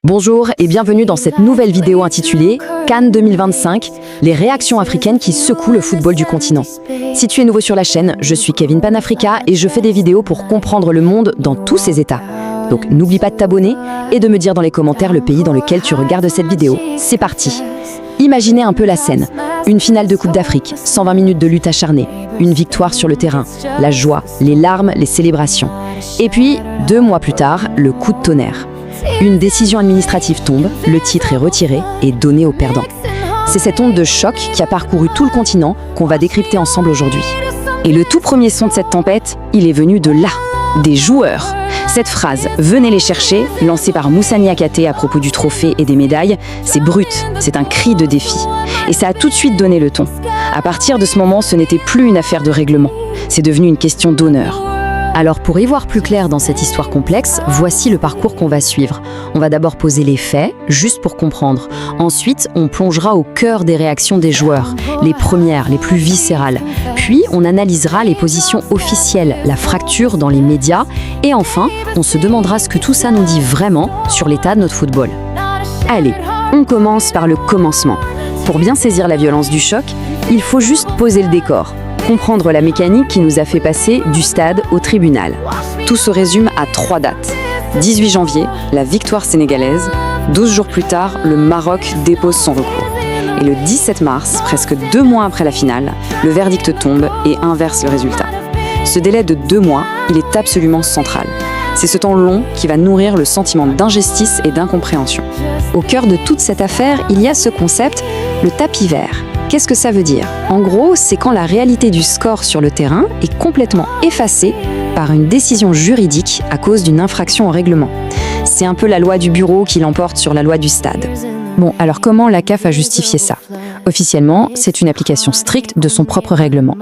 Bonjour et bienvenue dans cette nouvelle vidéo intitulée CAN 2025, les réactions africaines qui secouent le football du continent. Si tu es nouveau sur la chaîne, je suis Kevin Panafrica et je fais des vidéos pour comprendre le monde dans tous ses états. Donc n'oublie pas de t'abonner et de me dire dans les commentaires le pays dans lequel tu regardes cette vidéo. C'est parti! Imaginez un peu la scène. Une finale de Coupe d'Afrique, 120 minutes de lutte acharnée, une victoire sur le terrain, la joie, les larmes, les célébrations. Et puis, 2 mois plus tard, le coup de tonnerre. Une décision administrative tombe, le titre est retiré et donné aux perdants. C'est cette onde de choc qui a parcouru tout le continent qu'on va décrypter ensemble aujourd'hui. Et le tout premier son de cette tempête, il est venu de là, des joueurs. Cette phrase « Venez les chercher », lancée par Moussa Niakhaté à propos du trophée et des médailles, c'est brut, c'est un cri de défi. Et ça a tout de suite donné le ton. À partir de ce moment, ce n'était plus une affaire de règlement, c'est devenu une question d'honneur. Alors pour y voir plus clair dans cette histoire complexe, voici le parcours qu'on va suivre. On va d'abord poser les faits, juste pour comprendre. Ensuite, on plongera au cœur des réactions des joueurs, les premières, les plus viscérales. Puis, on analysera les positions officielles, la fracture dans les médias. Et enfin, on se demandera ce que tout ça nous dit vraiment sur l'état de notre football. Allez, on commence par le commencement. Pour bien saisir la violence du choc, il faut juste poser le décor. Comprendre la mécanique qui nous a fait passer du stade au tribunal. Tout se résume à 3 dates. 18 janvier, la victoire sénégalaise. 12 jours plus tard, le Maroc dépose son recours. Et le 17 mars, presque 2 mois après la finale, le verdict tombe et inverse le résultat. Ce délai de 2 mois, il est absolument central. C'est ce temps long qui va nourrir le sentiment d'injustice et d'incompréhension. Au cœur de toute cette affaire, il y a ce concept, le tapis vert. Qu'est-ce que ça veut dire? En gros, c'est quand la réalité du score sur le terrain est complètement effacée par une décision juridique à cause d'une infraction au règlement. C'est un peu la loi du bureau qui l'emporte sur la loi du stade. Bon, alors comment la CAF a justifié ça? Officiellement, c'est une application stricte de son propre règlement.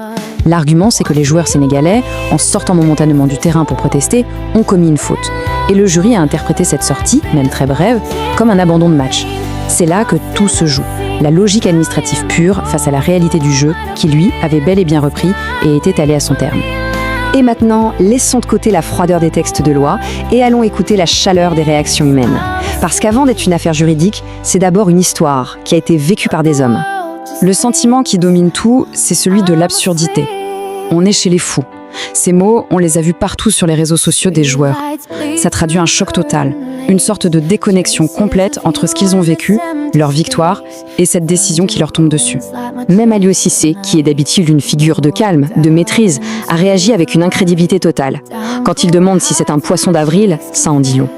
L'argument, c'est que les joueurs sénégalais, en sortant momentanément du terrain pour protester, ont commis une faute. Et le jury a interprété cette sortie, même très brève, comme un abandon de match. C'est là que tout se joue. La logique administrative pure face à la réalité du jeu qui, lui, avait bel et bien repris et était allé à son terme. Et maintenant, laissons de côté la froideur des textes de loi et allons écouter la chaleur des réactions humaines. Parce qu'avant d'être une affaire juridique, c'est d'abord une histoire qui a été vécue par des hommes. Le sentiment qui domine tout, c'est celui de l'absurdité. On est chez les fous. Ces mots, on les a vus partout sur les réseaux sociaux des joueurs. Ça traduit un choc total, une sorte de déconnexion complète entre ce qu'ils ont vécu, leur victoire, et cette décision qui leur tombe dessus. Même Aliou Cissé, qui est d'habitude une figure de calme, de maîtrise, a réagi avec une incrédulité totale. Quand il demande si c'est un poisson d'avril, ça en dit long.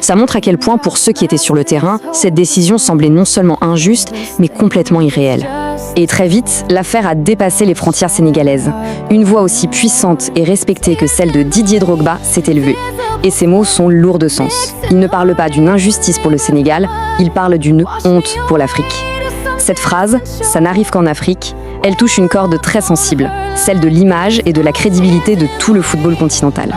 Ça montre à quel point, pour ceux qui étaient sur le terrain, cette décision semblait non seulement injuste, mais complètement irréelle. Et très vite, l'affaire a dépassé les frontières sénégalaises. Une voix aussi puissante et respectée que celle de Didier Drogba s'est élevée. Et ces mots sont lourds de sens. Il ne parle pas d'une injustice pour le Sénégal, il parle d'une honte pour l'Afrique. Cette phrase, ça n'arrive qu'en Afrique, elle touche une corde très sensible, celle de l'image et de la crédibilité de tout le football continental.